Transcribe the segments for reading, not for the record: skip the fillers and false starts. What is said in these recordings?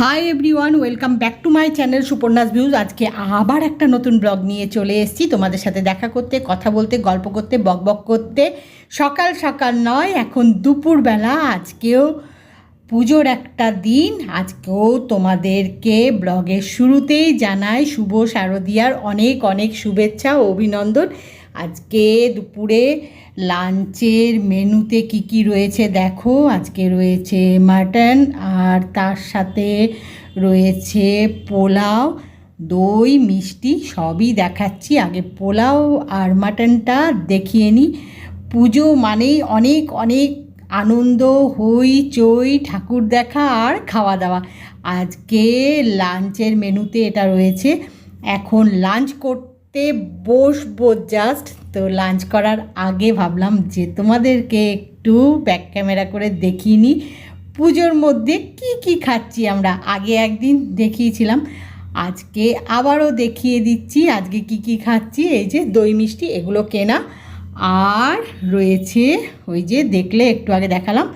Hi everyone, welcome back to my channel Suparna's views. আজকে আবার একটা নতুন ব্লগ নিয়ে চলে এসেছি তোমাদের সাথে দেখা করতে, কথা বলতে, গল্প করতে, বকবক করতে। সকাল সকাল নয়, এখন দুপুরবেলা। আজকেও পুজোর একটা দিন। আজকেও তোমাদেরকে ব্লগের শুরুতেই জানাই শুভ শারদিয়ার অনেক অনেক শুভেচ্ছা ও অভিনন্দন। আজকে দুপুরে লাঞ্চের মেনুতে কি কি রয়েছে দেখো। আজকে রয়েছে মাটন, আর তার সাথে রয়েছে পোলাও, দই, মিষ্টি, সবই দেখাচ্ছি। আগে পোলাও আর মাটনটা দেখিয়ে নিই। পুজো মানেই অনেক অনেক আনন্দ, হইচই, ঠাকুর দেখা আর খাওয়া দাওয়া। আজকে লাঞ্চের মেনুতে এটা রয়েছে। এখন লাঞ্চ করতে বসবো জাস্ট। তো লাঞ্চ করার আগে ভাবলাম যে তোমাদেরকে একটু ব্যাক ক্যামেরা করে দেখিয়ে নিই পুজোর মধ্যে কি কি খাচ্ছি আমরা। আগে একদিন দেখিয়েছিলাম, আজকে আবারও দেখিয়ে দিচ্ছি আজকে কি কি খাচ্ছি। এই যে দই মিষ্টি, এগুলো কেনা। আর রয়েছে ওই যে দেখলে একটু আগে দেখালাম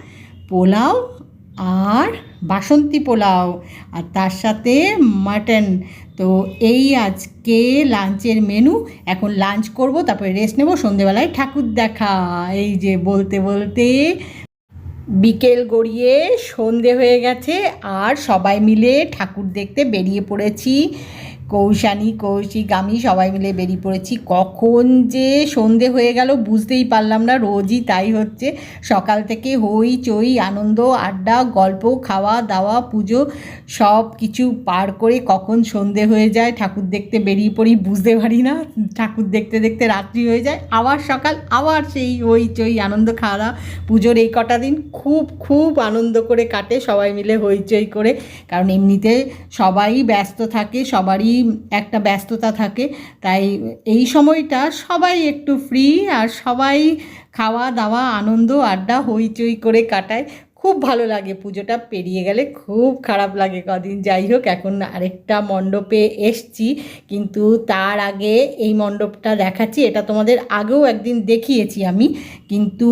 পোলাও আর বাসন্তী পোলাও, আর তার সাথে মাটন। তো এই আজকে লাঞ্চের মেনু। এখন লাঞ্চ করব, তারপরে রেস্ট নেব, সন্ধেবেলায় ঠাকুর দেখা। এই যে বলতে বলতে বিকেল গড়িয়ে সন্ধে হয়ে গেছে, আর সবাই মিলে ঠাকুর দেখতে বেরিয়ে পড়েছি। কৌশানী, কৌশিক, আমি সবাই মিলে বেরিয়ে পড়েছি। কখন যে সন্ধে হয়ে গেল বুঝতেই পারলাম না। রোজই তাই হচ্ছে, সকাল থেকে হইচই, আনন্দ, আড্ডা, গল্প, খাওয়া দাওয়া, পুজো সব কিছু পার করে কখন সন্ধে হয়ে যায়, ঠাকুর দেখতে বেরিয়ে পড়ি, বুঝতে পারি না। ঠাকুর দেখতে দেখতে রাত্রি হয়ে যায়, আবার সকাল, আবার সেই হইচই, আনন্দ, খাওয়া দাওয়া। পুজোর এই কটা দিন খুব খুব আনন্দ করে কাটে সবাই মিলে হইচই করে। কারণ এমনিতে সবাই ব্যস্ত থাকে, সবারই একটা ব্যস্ততা থাকে, তাই এই সময়টা সবাই একটু ফ্রি, আর সবাই খাওয়া দাওয়া, আনন্দ, আড্ডা, হইচই করে কাটায়। খুব ভালো লাগে। পুজোটা পেরিয়ে গেলে খুব খারাপ লাগে কদিন। যাই হোক, এখন আরেকটা মণ্ডপে এসছি, কিন্তু তার আগে এই মণ্ডপটা দেখাচ্ছি। এটা তোমাদের আগেও একদিন দেখিয়েছি আমি, কিন্তু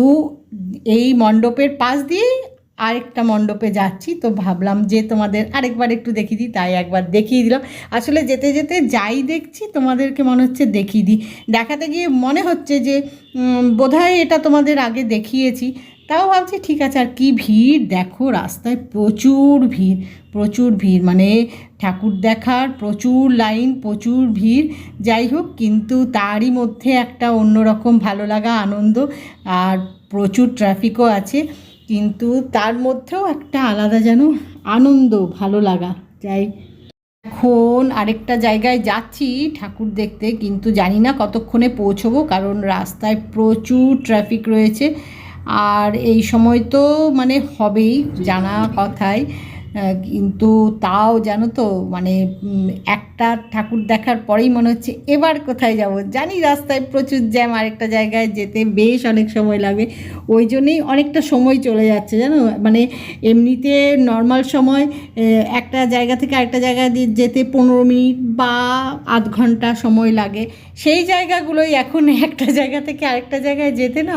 এই মণ্ডপের পাশ দিয়ে আরেকটা মণ্ডপে যাচ্ছি। তো ভাবলাম যে তোমাদের আরেকবার একটু দেখিয়ে দিই, তাই একবার দেখিয়ে দিলাম। আসলে যেতে যেতে যাই দেখছি তোমাদেরকে মনে হচ্ছে দেখিয়ে দিই। দেখাতে গিয়ে মনে হচ্ছে যে বোধহয় এটা তোমাদের আগে দেখিয়েছি। তাও ভাবছি ঠিক আছে। আর কি ভিড় দেখো, রাস্তায় প্রচুর ভিড়, প্রচুর ভিড়, মানে ঠাকুর দেখার প্রচুর লাইন, প্রচুর ভিড়। যাই হোক, কিন্তু তারই মধ্যে একটা অন্যরকম ভালো লাগা, আনন্দ। আর প্রচুর ট্রাফিকও আছে, কিন্তু তার মধ্যেও একটা আলাদা যেন আনন্দ, ভালো লাগা। যাই, এখন আরেকটা জায়গায় যাচ্ছি ঠাকুর দেখতে, কিন্তু জানি না কতক্ষণে পৌঁছবো, কারণ রাস্তায় প্রচুর ট্রাফিক রয়েছে। আর এই সময় তো মানে হবেই, জানা কথাই। কিন্তু তাও জানো তো, মানে একটা ঠাকুর দেখার পরেই মনে হচ্ছে এবার কোথায় যাব। জানি রাস্তায় প্রচুর জ্যাম, আরেকটা জায়গায় যেতে বেশ অনেক সময় লাগবে। ওই জন্যেই অনেকটা সময় চলে যাচ্ছে জানো। মানে এমনিতে নর্মাল সময় একটা জায়গা থেকে আরেকটা জায়গায় যেতে 15 মিনিট বা আধ ঘন্টা সময় লাগে। সেই জায়গাগুলোই এখন একটা জায়গা থেকে আরেকটা জায়গায় যেতে না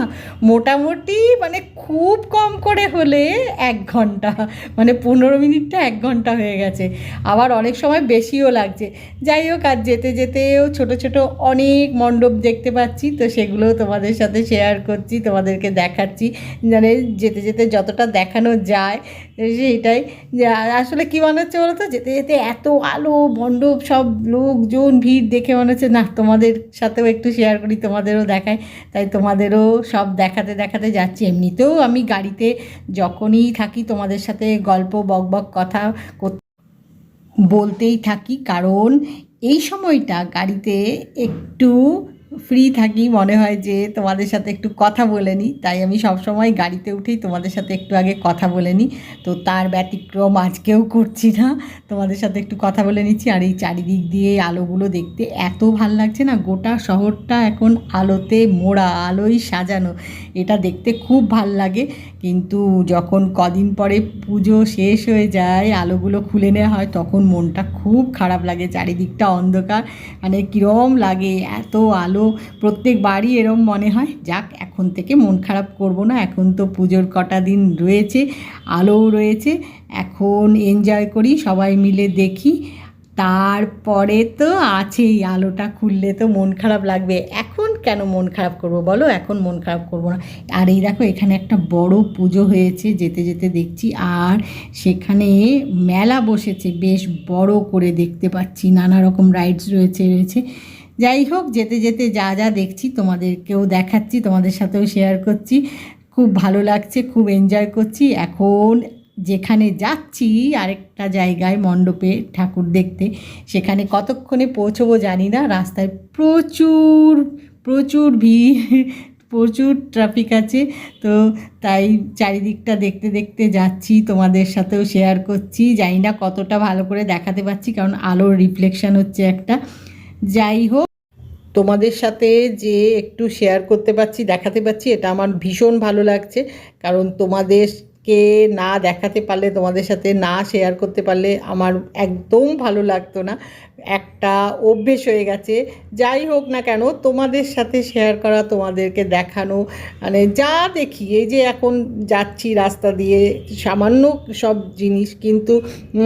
মোটামুটি মানে খুব কম করে হলে 1 ঘন্টা, মানে 15 মিনিটটা 1 ঘন্টা হয়ে গেছে। আবার অনেক সময় বেশিও লাগছে। যাই হোক, আর যেতে যেতেও ছোট ছোট অনেক মণ্ডপ দেখতে পাচ্ছি, তো সেগুলোও তোমাদের সাথে শেয়ার করছি, তোমাদেরকে দেখাচ্ছি। মানে যেতে যেতে যতটা দেখানো যায় সেইটাই। আসলে কী মনে হচ্ছে বলো তো, যেতে যেতে এত আলো, মণ্ডপ, সব লোকজন, ভিড় দেখে মনে হচ্ছে না তোমাদের সাথেও একটু শেয়ার করি, তোমাদেরও দেখাই। তাই তোমাদেরও সব দেখাতে দেখাতে যাচ্ছি। এমনিতেও আমি গাড়িতে যখনই থাকি তোমাদের সাথে গল্প বকবক কথা বলতেই থাকি, কারণ এই সময়টা গাড়িতে একটু ফ্রি থাকি মনে হয় যে তোমাদের সাথে একটু কথা বলে নিই, তাই আমি সবসময় গাড়িতে উঠেই তোমাদের সাথে একটু আগে কথা বলে নিই। তো তার ব্যতিক্রম আজকেও করছি না, তোমাদের সাথে একটু কথা বলে নিচ্ছি। আর এই চারিদিক দিয়ে আলোগুলো দেখতে এত ভাল লাগছে না, গোটা শহরটা এখন আলোতে মোড়া, আলোয় সাজানো, এটা দেখতে খুব ভাল লাগে। কিন্তু যখন কদিন পরে পুজো শেষ হয়ে যায়, আলোগুলো খুলে নেওয়া হয়, তখন মনটা খুব খারাপ লাগে। চারিদিকটা অন্ধকার, মানে কীরকম লাগে, এত আলো প্রত্যেকবারই এরম মনে হয়। যাক, এখন থেকে মন খারাপ করব না, এখন তো পুজোর কটা দিন রয়েছে, আলোও রয়েছে, এখন এনজয় করি, সবাই মিলে দেখি। তারপরে তো আছেই, আলোটা খুললে তো মন খারাপ লাগবে। এখন কেন মন খারাপ করব বলো, এখন মন খারাপ করব না। আর এই দেখো, এখানে একটা বড় পুজো হয়েছে, যেতে যেতে দেখছি। আর সেখানে মেলা বসেছে, বেশ বড় করে দেখতে পাচ্ছি, নানা রকম রাইডস রয়েছে। যাই হোক, যেতে যেতে যা যা দেখছি তোমাদেরকেও দেখাচ্ছি, তোমাদের সাথেও শেয়ার করছি। খুব ভালো লাগছে, খুব এনজয় করছি। এখন যেখানে যাচ্ছি আরেকটা জায়গায় মণ্ডপে ঠাকুর দেখতে, সেখানে কতক্ষণে পৌঁছবো জানি না। রাস্তায় প্রচুর প্রচুর ভিড়, প্রচুর ট্রাফিক আছে। তো তাই চারিদিকটা দেখতে দেখতে যাচ্ছি, তোমাদের সাথেও শেয়ার করছি। জানি না কতটা ভালো করে দেখাতে পারছি, কারণ আলোর রিফ্লেকশান হচ্ছে একটা। যাই হোক, তোমাদের সাথে যে একটু শেয়ার করতে পারছি, দেখাতে পারছি, এটা আমার ভীষণ ভালো লাগছে। কারণ তোমাদেরকে না দেখাতে পারলে, তোমাদের সাথে না শেয়ার করতে পারলে আমার একদম ভালো লাগতো না। একটা অভ্যেস হয়ে গেছে। যাই হোক না কেন, তোমাদের সাথে শেয়ার করা, তোমাদেরকে দেখানো, মানে যা দেখি, এই যে এখন যাচ্ছি রাস্তা দিয়ে, সামান্য সব জিনিস, কিন্তু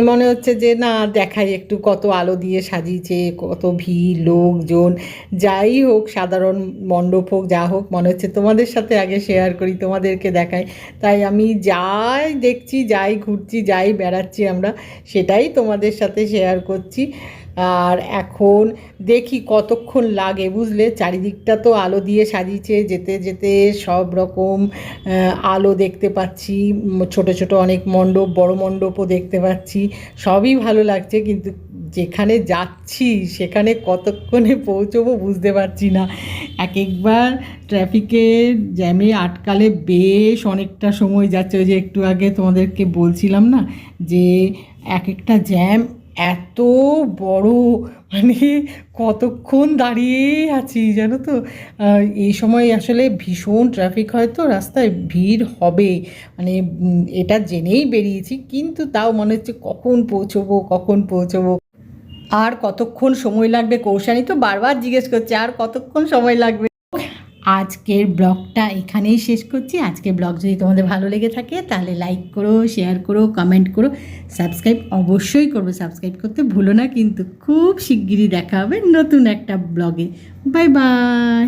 মনে হচ্ছে যে না, দেখাই একটু, কত আলো দিয়ে সাজিয়েছে, কত ভিড়, লোকজন। যাই হোক, সাধারণ মণ্ডপ হোক, যা হোক, মনে হচ্ছে তোমাদের সাথে আগে শেয়ার করি, তোমাদেরকে দেখাই। তাই আমি যাই দেখছি, যাই ঘুরছি, যাই বেড়াচ্ছি, আমরা সেটাই তোমাদের সাথে শেয়ার করছি। আর এখন দেখি কতক্ষণ লাগে, বুঝলে, চারিদিকটা তো আলো দিয়ে সাজিয়েছে, যেতে যেতে সব রকম আলো দেখতে পাচ্ছি, ছোট ছোট অনেক মণ্ডপ, বড় মণ্ডপও দেখতে পাচ্ছি, সবই ভালো লাগছে। কিন্তু যেখানে যাচ্ছি সেখানে কতক্ষণে পৌঁছবো বুঝতে পারছি না। এক একবার ট্রাফিকের জ্যামে আটকালে বেশ অনেকটা সময় যাচ্ছে। ওই যে একটু আগে তোমাদেরকে বলছিলাম না, যে এক একটা জ্যাম এত বড়, মানে কতক্ষণ দাঁড়িয়েই আছি জানো তো। এই সময় আসলে ভীষণ ট্রাফিক হয়, তো রাস্তায় ভিড় হবে, মানে এটা জেনেই বেরিয়েছি, কিন্তু তাও মনে হচ্ছে কখন পৌঁছবো। আর কতক্ষণ সময় লাগবে, কৌশানী তো বারবার জিজ্ঞেস করছে আর কতক্ষণ সময় লাগবে। আজকের ব্লগটা এখানেই শেষ করছি। আজকের ব্লগ যদি তোমাদের ভালো লেগে থাকে, তাহলে লাইক করো, শেয়ার করো, কমেন্ট করো, সাবস্ক্রাইব অবশ্যই করবে, সাবস্ক্রাইব করতে ভুলো না। কিন্তু খুব শিগগিরই দেখা হবে নতুন একটা ব্লগে। Bye bye.